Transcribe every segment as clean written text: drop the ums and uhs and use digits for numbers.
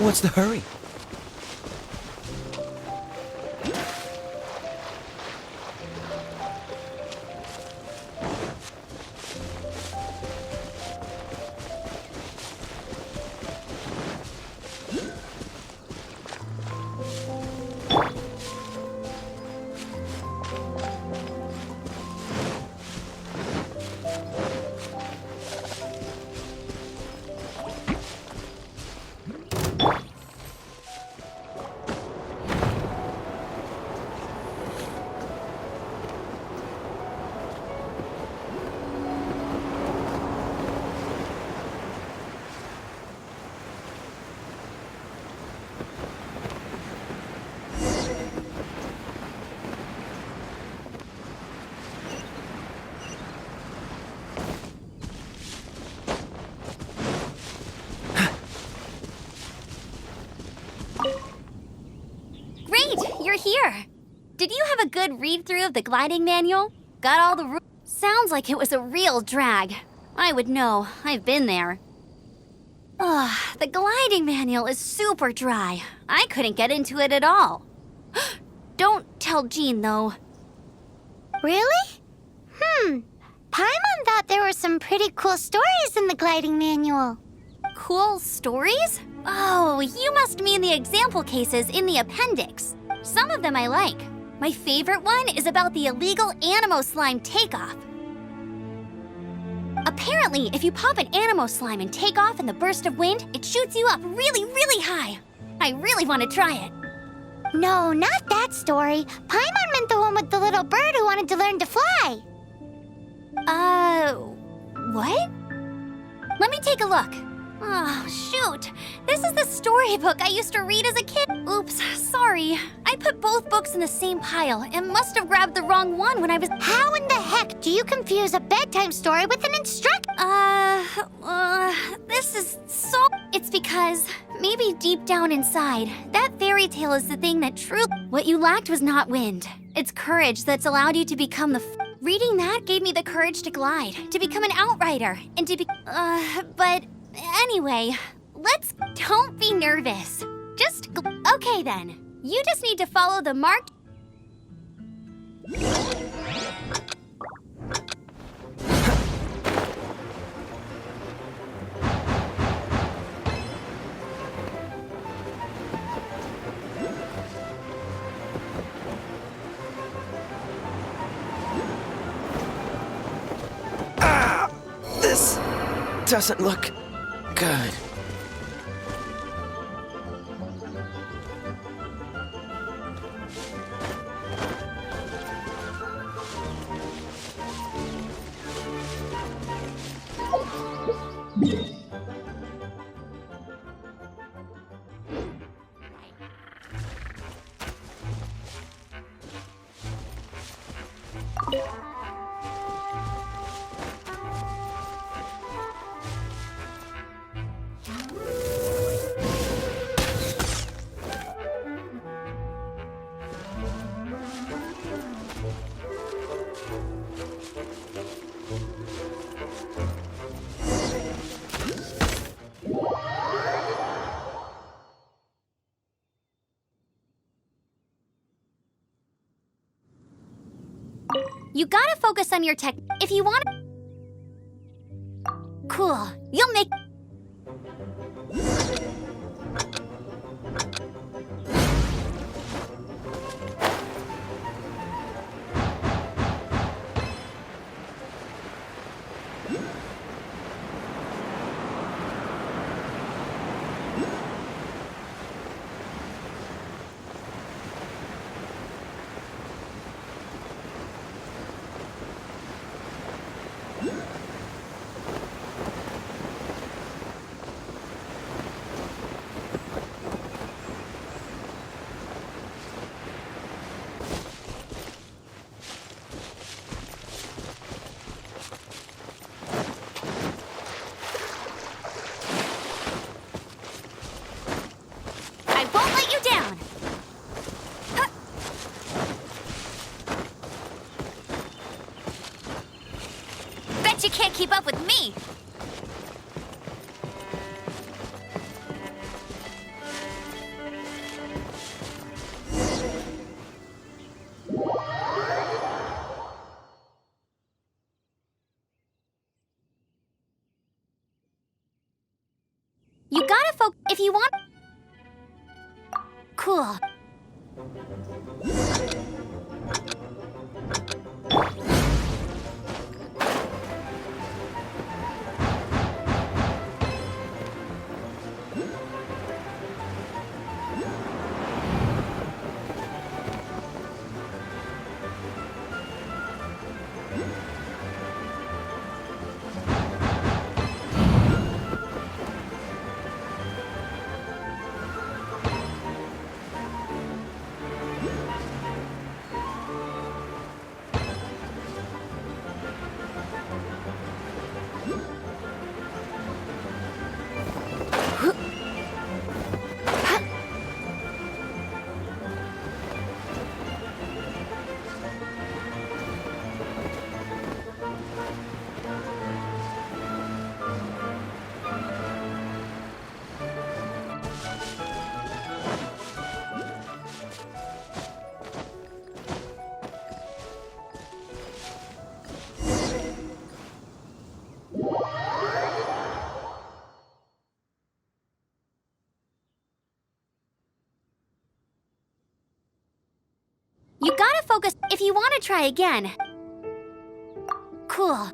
What's the hurry? You're here. Did you have a good read-through of the gliding manual? Got all the rules? Sounds like it was a real drag. I would know. I've been there. Ugh, the gliding manual is super dry. I couldn't get into it at all. Don't tell Jean, though. Really? Paimon thought there were some pretty cool stories in the gliding manual. Cool stories? Oh, you must mean the example cases in the appendix. Some of them I like. My favorite one is about the illegal Animo slime takeoff. Apparently, if you pop an Animo slime and take off in the burst of wind, it shoots you up really, really high. I really want to try it. No, not that story. Paimon meant the one with the little bird who wanted to learn to fly. What? Let me take a look. Oh, shoot. This is the storybook I used to read as a kid. Oops, sorry. I put both books in the same pile and must have grabbed the wrong one when I was— How in the heck do you confuse a bedtime story with an instruction? This is so— It's because, maybe deep down inside, that fairy tale is the thing that truly— What you lacked was not wind. It's courage that's allowed you to become the— Reading that gave me the courage to glide, to become an outrider, and to be— but anyway, don't be nervous. Okay then. You just need to follow the marked— This doesn't look good. You gotta focus on your tech. If you want— Cool. You'll make— You gotta focus if you want. Cool. You gotta focus if you want to try again. Cool.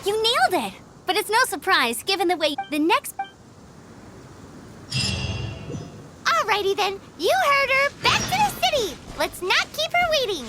You nailed it! But it's no surprise, given the way the next... Alrighty then, you heard her. Back to the city. Let's not keep her waiting.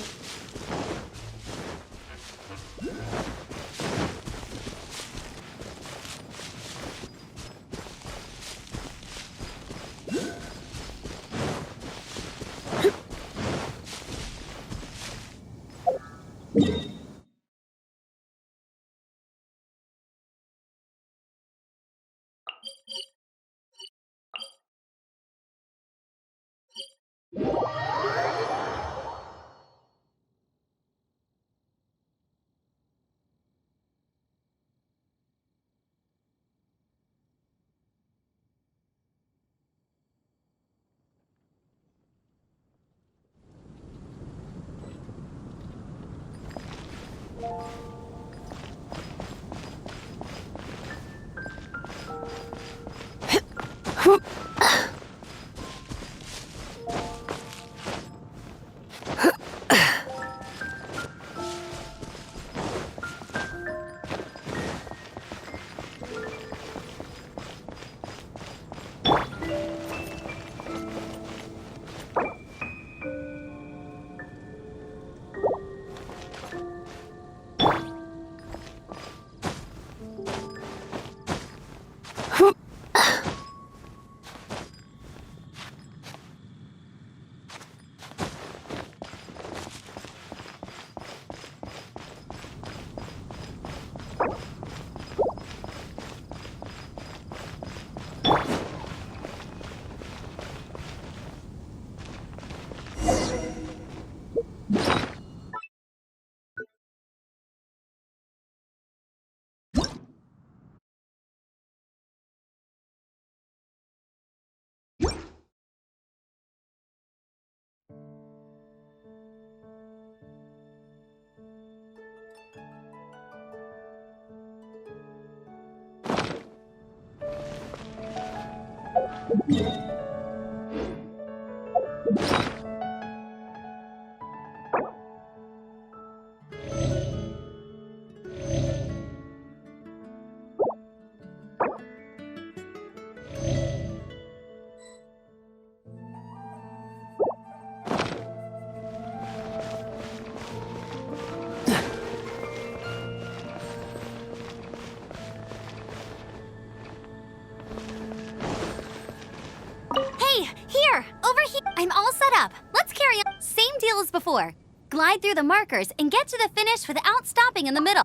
I'm all set up. Let's carry on. Same deal as before. Glide through the markers and get to the finish without stopping in the middle.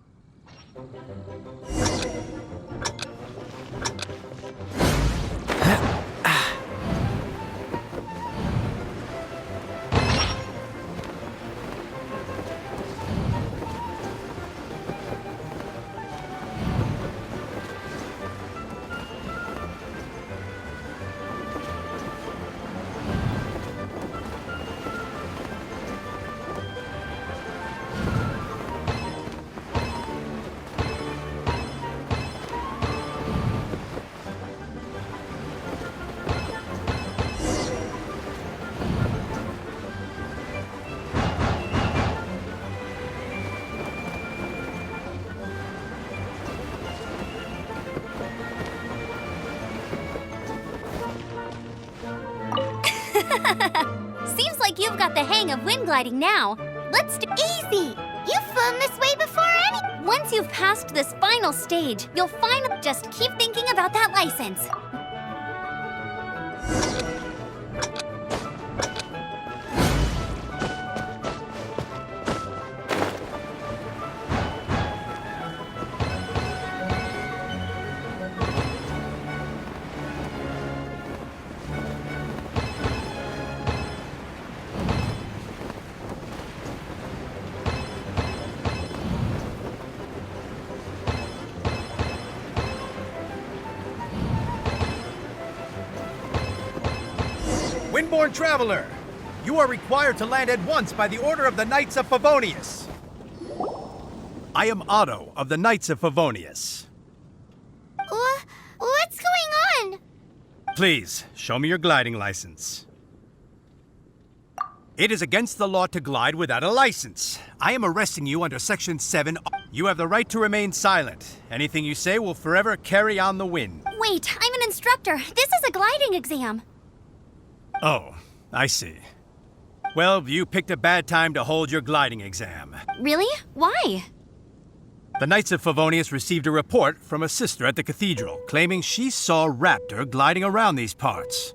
Seems like you've got the hang of wind gliding now. Let's do Easy! You've flown this way before any... Once you've passed this final stage, you'll finally just keep thinking about that license. Windborne traveler, you are required to land at once by the order of the Knights of Favonius. I am Otto of the Knights of Favonius. What's going on? Please, show me your gliding license. It is against the law to glide without a license. I am arresting you under Section 7. You have the right to remain silent. Anything you say will forever carry on the wind. Wait, I'm an instructor. This is a gliding exam. Oh, I see. Well, you picked a bad time to hold your gliding exam. Really? Why? The Knights of Favonius received a report from a sister at the cathedral claiming she saw Raptor gliding around these parts.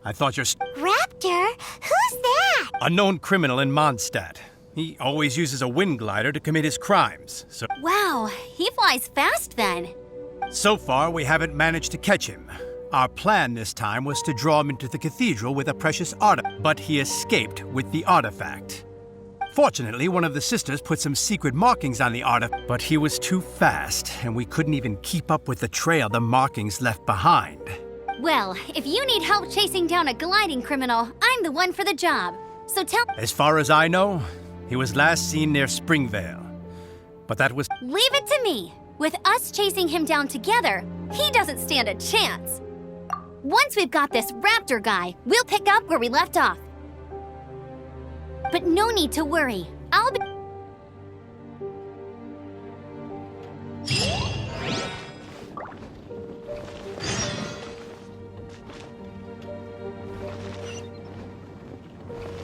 I thought your Raptor? Who's that? a known criminal in Mondstadt. He always uses a wind glider to commit his crimes. Wow, he flies fast then. So far, we haven't managed to catch him. Our plan this time was to draw him into the cathedral with a precious artifact, but he escaped with the artifact. Fortunately, one of the sisters put some secret markings on the artifact, but he was too fast, and we couldn't even keep up with the trail the markings left behind. Well, if you need help chasing down a gliding criminal, I'm the one for the job. So tell... As far as I know, he was last seen near Springvale. But that was... Leave it to me. With us chasing him down together, he doesn't stand a chance. Once we've got this Raptor guy, we'll pick up where we left off. But no need to worry. I'll be...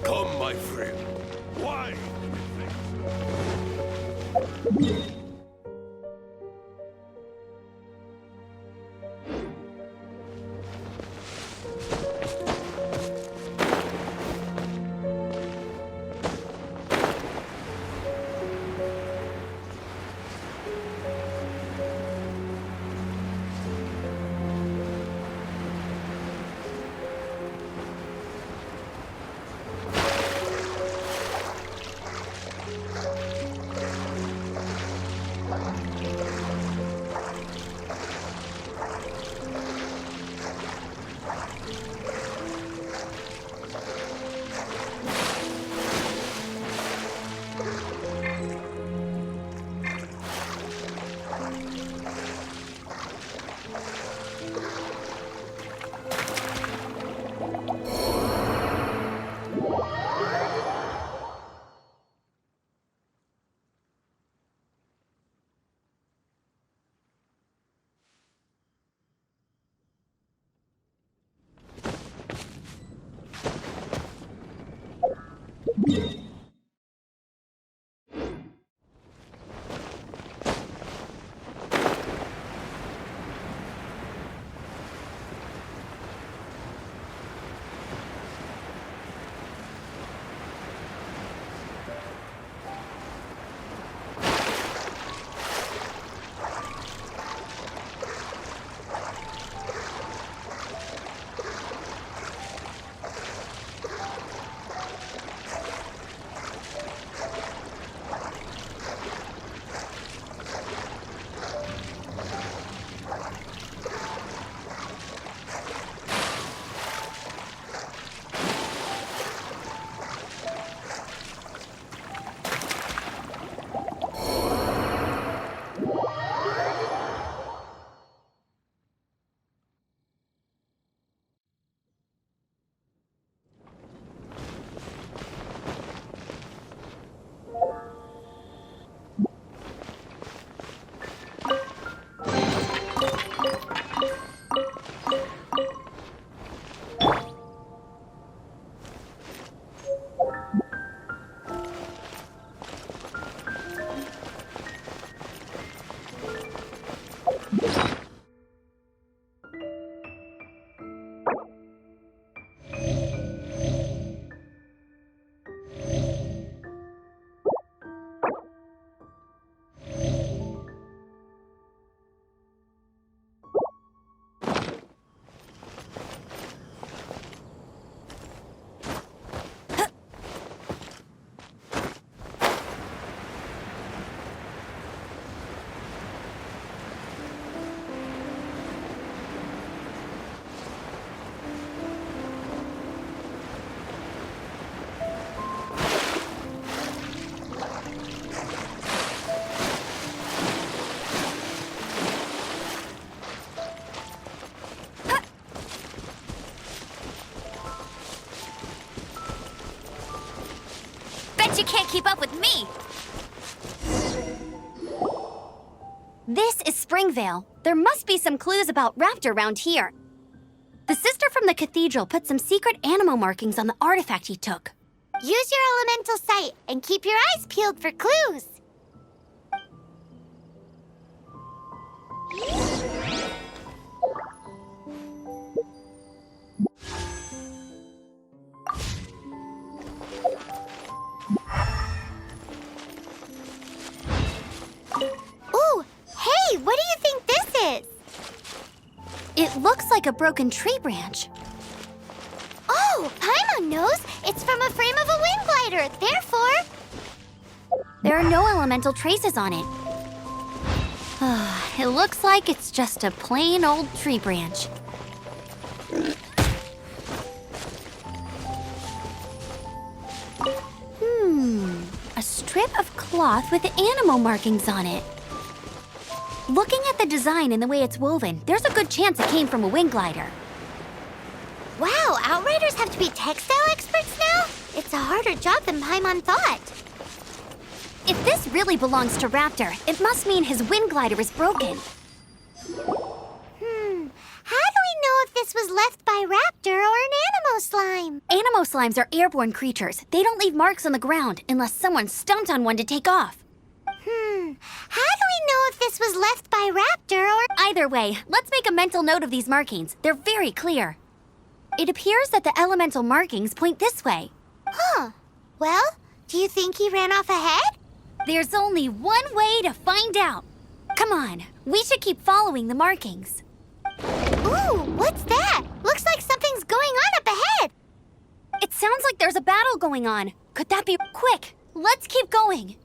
Come, my friend. Why? Bet you can't keep up with me! This is Springvale. There must be some clues about Raptor around here. The sister from the cathedral put some secret animal markings on the artifact he took. Use your elemental sight and keep your eyes peeled for clues. Ooh, hey, what do you think this is? It looks like a broken tree branch. Oh, Paimon knows. It's from a frame of a wind glider. Therefore, There are no elemental traces on it. It looks like it's just a plain old tree branch. A strip of cloth with animal markings on it. Looking at the design and the way it's woven, there's a good chance it came from a wind glider. wow, Outriders have to be textile experts now? It's a harder job than Paimon thought. If this really belongs to Raptor, it must mean his wind glider is broken. How do we know if this was left by Raptor or an animal slime? Animo slimes are airborne creatures. They don't leave marks on the ground unless someone stomped on one to take off. How do we know if this was left by Raptor or... Either way, let's make a mental note of these markings. They're very clear. It appears that the elemental markings point this way. Huh. Well, do you think he ran off ahead? There's only one way to find out. Come on, we should keep following the markings. Ooh, what's that? Looks like something's going on up ahead. It sounds like there's a battle going on. Could that be... Quick, let's keep going.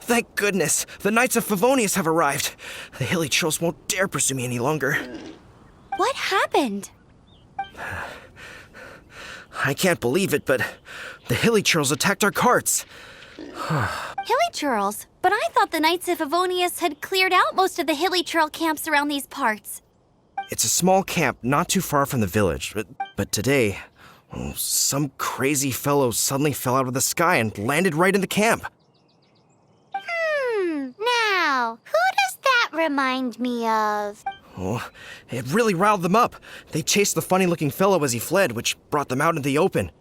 Thank goodness, the Knights of Favonius have arrived. The hilly trolls won't dare pursue me any longer. What happened? I can't believe it, but the hilly trolls attacked our carts. Hilly churls? But I thought the Knights of Favonius had cleared out most of the hilly churl camps around these parts. It's a small camp not too far from the village, but today, some crazy fellow suddenly fell out of the sky and landed right in the camp. Now, who does that remind me of? Oh, it really riled them up. They chased the funny-looking fellow as he fled, which brought them out into the open.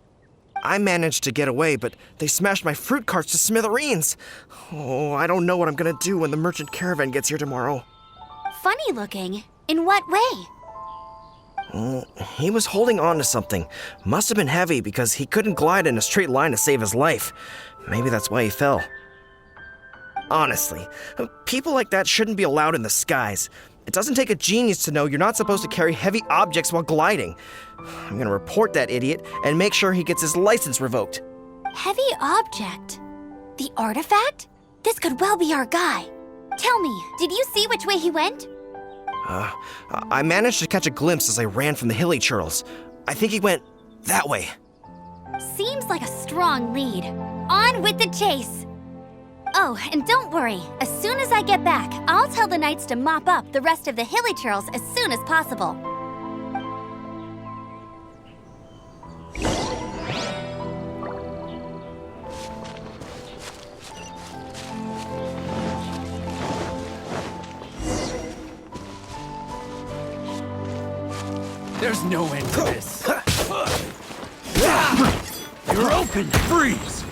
I managed to get away, but they smashed my fruit carts to smithereens. Oh, I don't know what I'm gonna do when the merchant caravan gets here tomorrow. Funny looking? In what way? He was holding on to something. Must have been heavy because he couldn't glide in a straight line to save his life. Maybe that's why he fell. Honestly, people like that shouldn't be allowed in the skies. It doesn't take a genius to know you're not supposed to carry heavy objects while gliding. I'm gonna report that idiot and make sure he gets his license revoked. Heavy object? The artifact? This could well be our guy. Tell me, did you see which way he went? I managed to catch a glimpse as I ran from the hilly churls. I think he went that way. Seems like a strong lead. On with the chase. Oh, and don't worry. As soon as I get back, I'll tell the knights to mop up the rest of the hilichurls as soon as possible. There's no end to this. You're open! Freeze!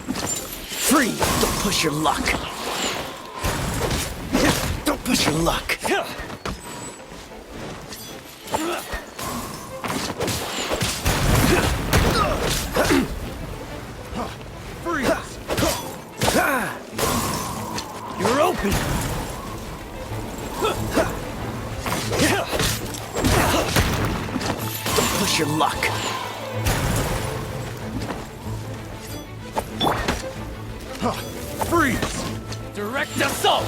Freeze! Don't push your luck. Don't push your luck. Freeze! You're open! Don't push your luck. Freeze! Direct assault!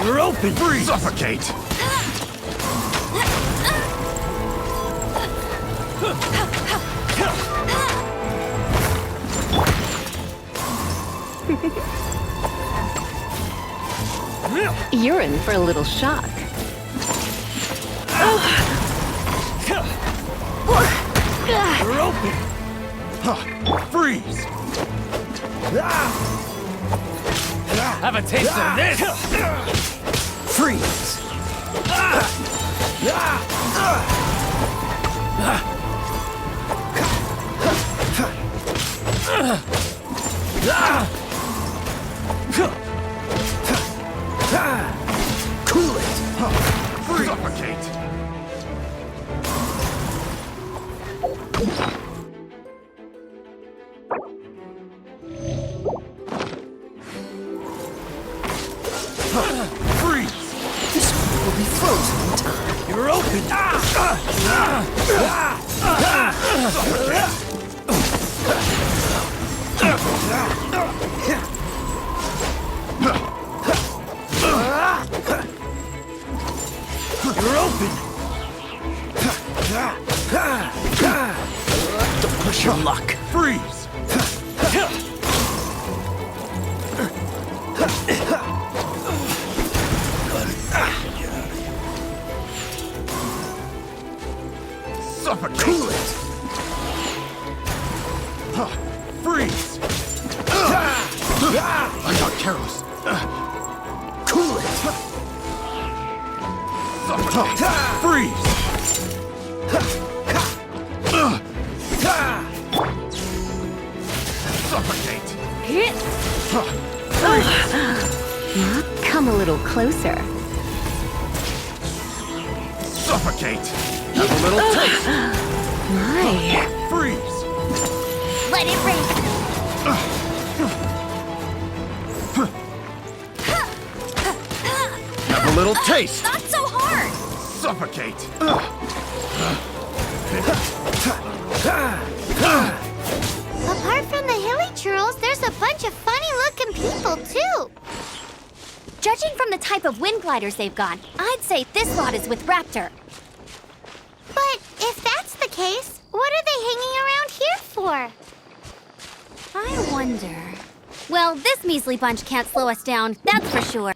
You're open! Freeze! Suffocate! You're in for a little shock. You're open! Freeze! Have a taste of this! Freeze! Cool it! Suffocate! Freeze! This one will be frozen in time. You're open! You're open! Don't push your luck. Freeze! Suffocate! Cool it! Freeze! I got careless. Cool it! Suffocate! Freeze! Suffocate! Come a little closer. Suffocate! Have a little taste! My. Freeze! Let it rain. Have a little taste! Not so hard! Suffocate! Apart from the hilichurls, there's a bunch of funny-looking people, too. Judging from the type of wind gliders they've got, I'd say this lot is with Raptor. But if that's the case, what are they hanging around here for? I wonder... Well, this measly bunch can't slow us down, that's for sure.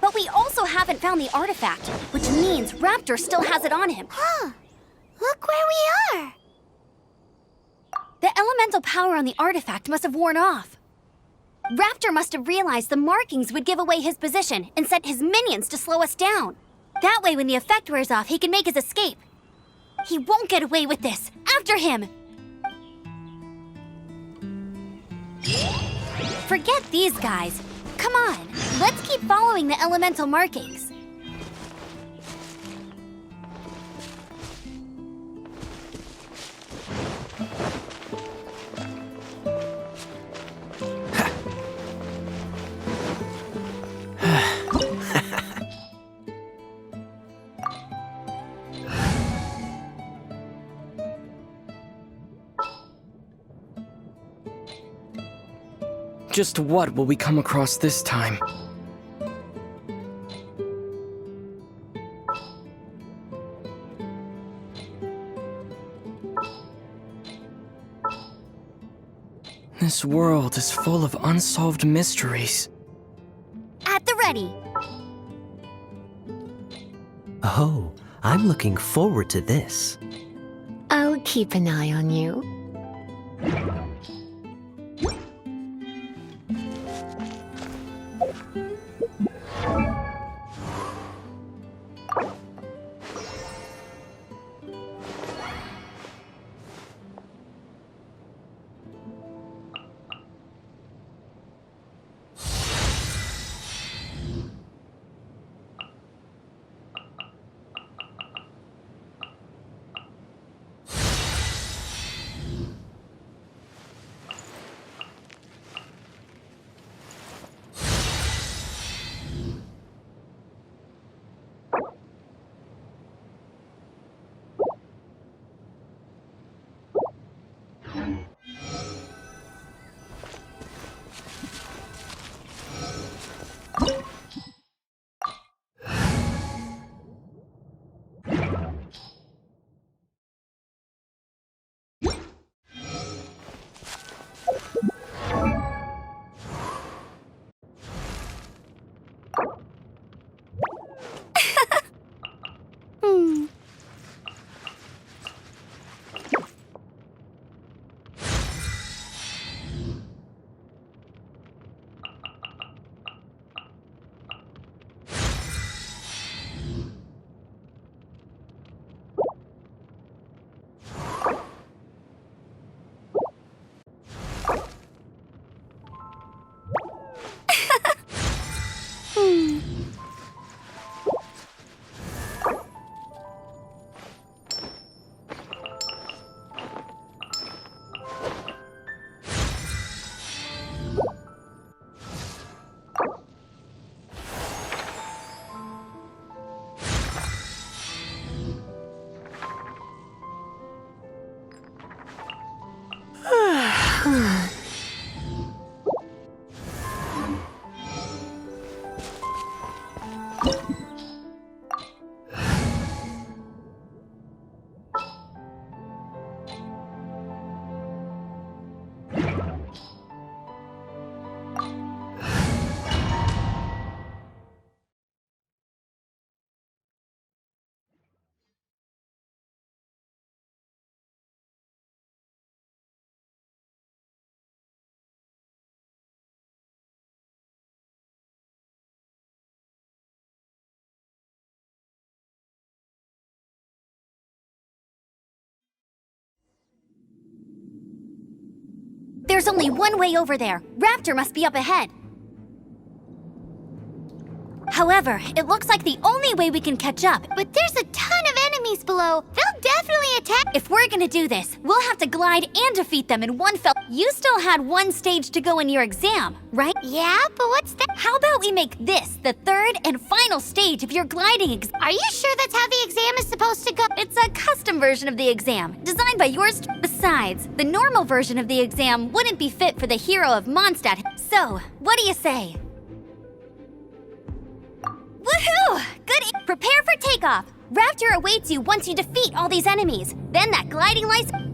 But we also haven't found the artifact, which means Raptor still has it on him. Huh. Look where we are. The elemental power on the artifact must have worn off. Raptor must have realized the markings would give away his position and sent his minions to slow us down. That way, when the effect wears off, he can make his escape. He won't get away with this. After him! Forget these guys. Come on, let's keep following the elemental markings. Just what will we come across this time? This world is full of unsolved mysteries. At the ready. Oh, I'm looking forward to this. I'll keep an eye on you. There's only one way over there. Raptor must be up ahead. However, it looks like the only way we can catch up. But there's a ton of enemies below. They'll definitely attack. If we're gonna do this, we'll have to glide and defeat them in one fell. You still had one stage to go in your exam, right? Yeah, but what's that? How about we make this the third and final stage of your gliding exam? Are you sure that's how the exam is supposed to go? It's a custom version of the exam, designed by yours. Besides, the normal version of the exam wouldn't be fit for the hero of Mondstadt. So, what do you say? Woohoo! Good. Prepare for takeoff. Raptor awaits you once you defeat all these enemies. Then that gliding license.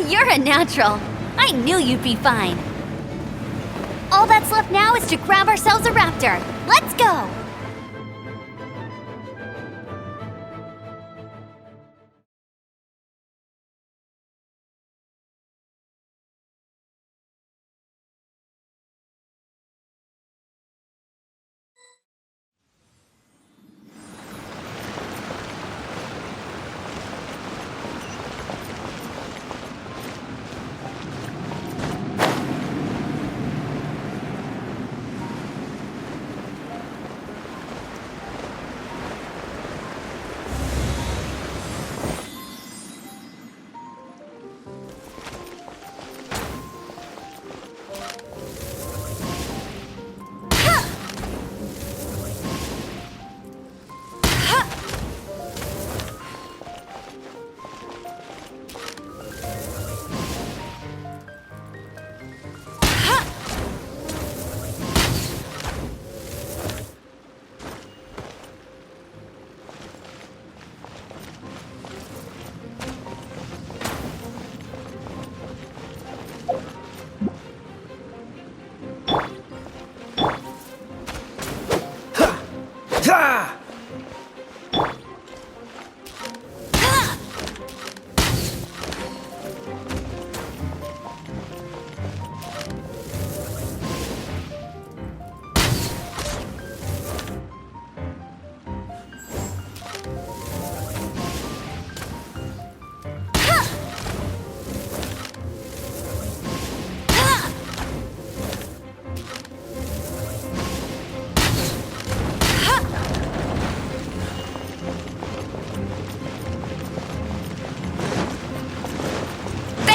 You're a natural. I knew you'd be fine. All that's left now is to grab ourselves a raptor. Let's go!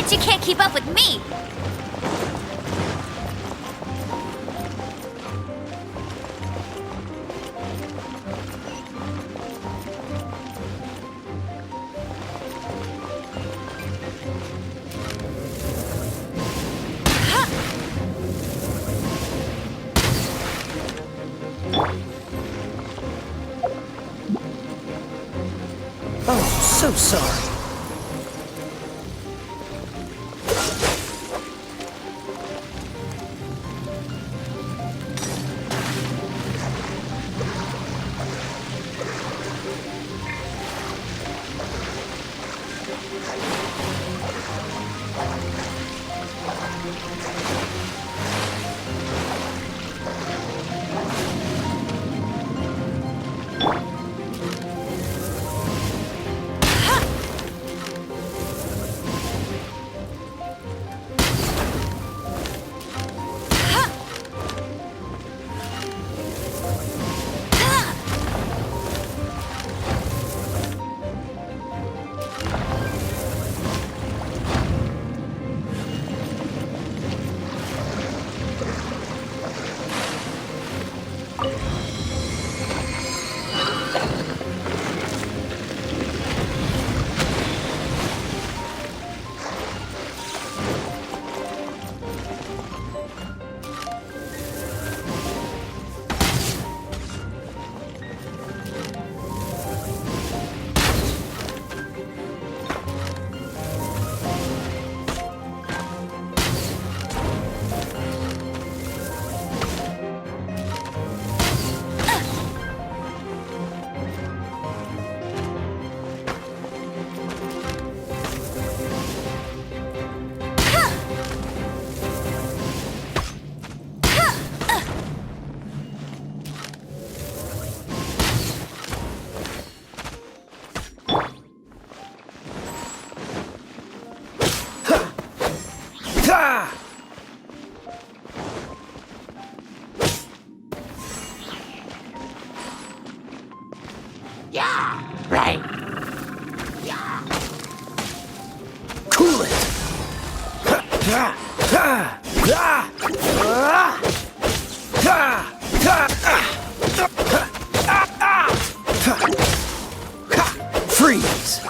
Bet you can't keep up with me! Oh, so sorry. Freeze!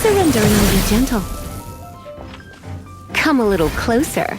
Surrender and I'll be gentle. Come a little closer.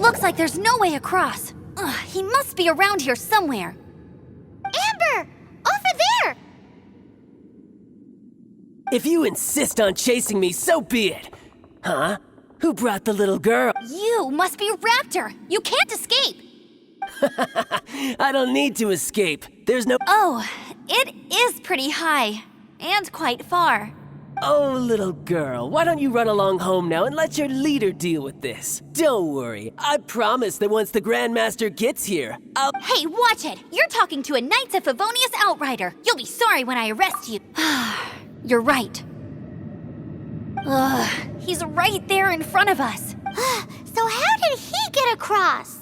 looks like there's no way across. Ugh, he must be around here somewhere. Amber! Over there! If you insist on chasing me, so be it. Huh? Who brought the little girl? You must be Raptor. You can't escape. I don't need to escape. There's no... Oh, it is pretty high. And quite far. Oh, little girl, why don't you run along home now and let your leader deal with this? Don't worry, I promise that once the Grandmaster gets here, I'll... Hey, watch it! You're talking to a Knights of Favonius outrider. You'll be sorry when I arrest you. You're right. Ugh, he's right there in front of us. So how did he get across?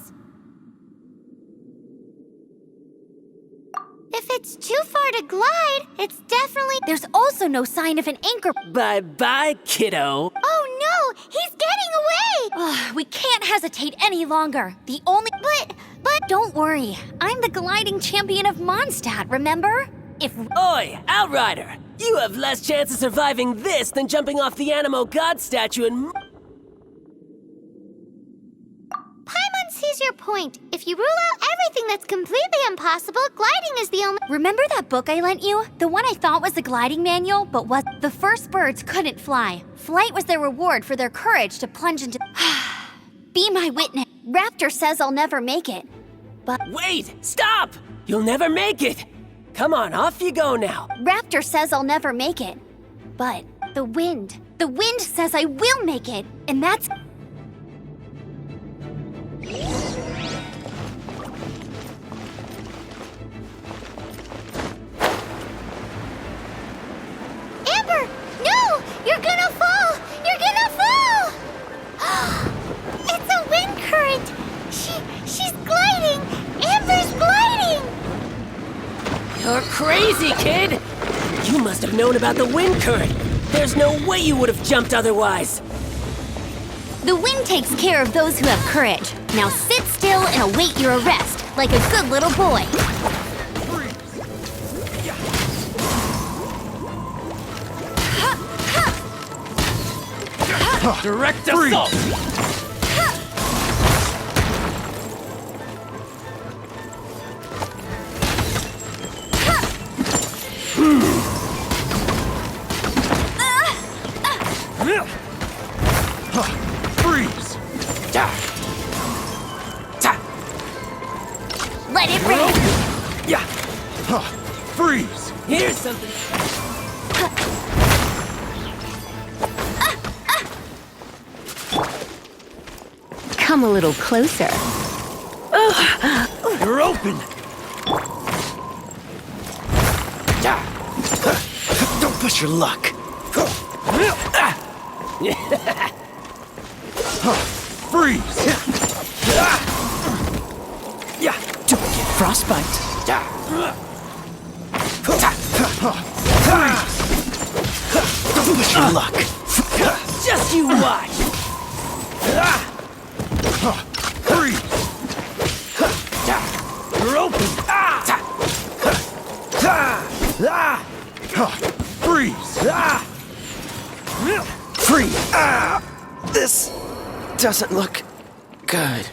If it's too far to glide, it's definitely... There's also no sign of an anchor. Bye-bye, kiddo. Oh no! He's getting away! We can't hesitate any longer. The only... But... Don't worry. I'm the gliding champion of Mondstadt, remember? If... Oi, Outrider! You have less chance of surviving this than jumping off the Animo God statue and... Paimon sees your point. If you rule out everything that's completely impossible, gliding is the only... Remember that book I lent you? The one I thought was a gliding manual, but was... The first birds couldn't fly. Flight was their reward for their courage to plunge into... Be my witness. Raptor says I'll never make it. But... Wait! Stop! You'll never make it! Come on, off you go now. Raptor says I'll never make it. But the wind says I will make it. And that's... Amber! No! You're gonna fall! You're gonna fall! It's a wind current! She's gliding! Amber's gliding! You're crazy, kid! You must have known about the wind current. There's no way you would have jumped otherwise. The wind takes care of those who have courage. Now sit still and await your arrest, like a good little boy. Direct assault! Freeze! Let it rain! Yeah! Freeze! Here's something. Come a little closer. You're open! Don't push your luck. Freeze! Yeah, don't get frostbite. Don't push your luck. Just you watch! Freeze! You're open! Freeze! Freeze! This doesn't look good.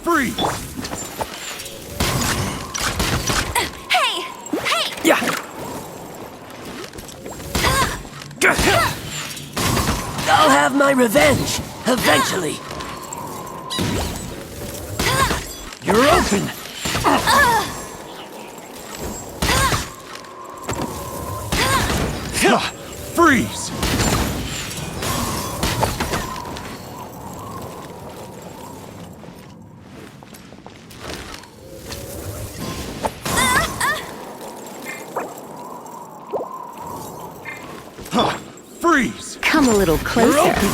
Freeze! Hey! Yeah. I'll have my revenge, eventually. You're open! Freeze! Freeze! Come a little closer. You're open!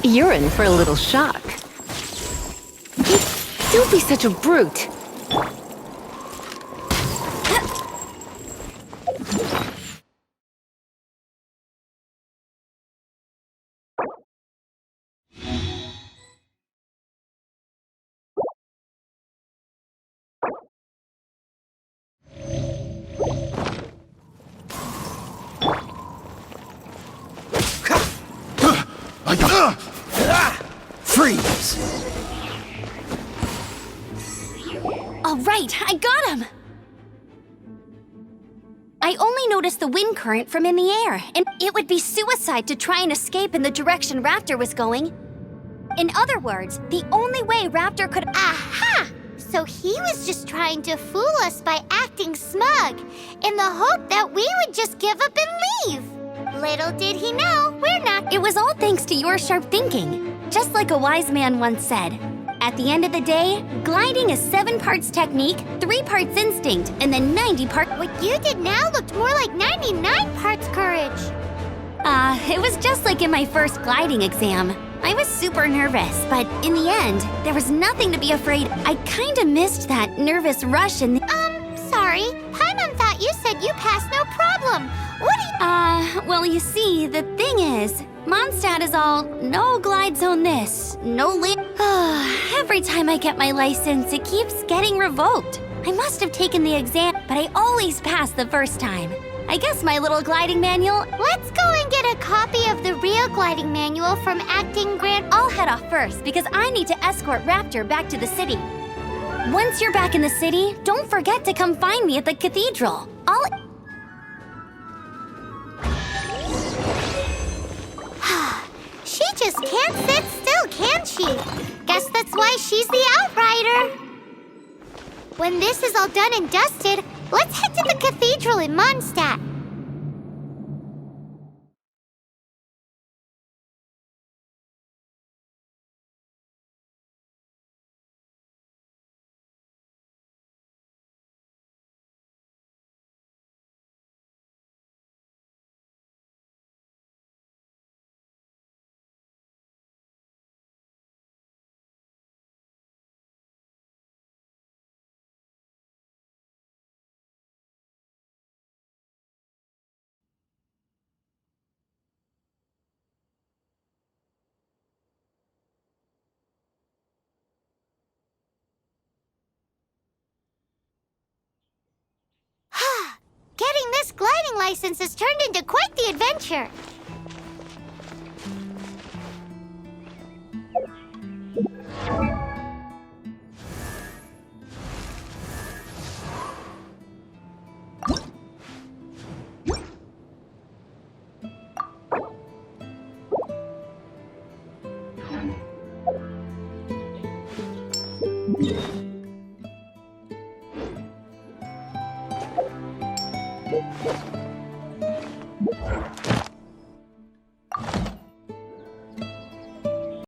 You're in for a little shock. Don't be such a brute. this. All right, I got him! I only noticed the wind current from in the air, and it would be suicide to try and escape in the direction Raptor was going. In other words, the only way Raptor could— Aha! So he was just trying to fool us by acting smug, in the hope that we would just give up and leave. Little did he know, we're not— It was all thanks to your sharp thinking. Just like a wise man once said, at the end of the day, gliding is 7 parts technique, 3 parts instinct, and then 90 parts— What you did now looked more like 99 parts courage. It was just like in my first gliding exam. I was super nervous, but in the end, there was nothing to be afraid. I kinda missed that nervous rush and— Sorry. Paimon thought you said you passed no problem. What do you— well, you see, the thing is, Mondstadt is all, no glide zone this, no every time I get my license, it keeps getting revoked. I must have taken the exam, but I always pass the first time. I guess my little gliding manual— Let's go and get a copy of the real gliding manual from Acting Grand— I'll head off first because I need to escort Raptor back to the city. Once you're back in the city, don't forget to come find me at the cathedral. She just can't sit still, can she? Guess that's why she's the outrider. When this is all done and dusted, let's head to the cathedral in Mondstadt. Getting this gliding license has turned into quite the adventure.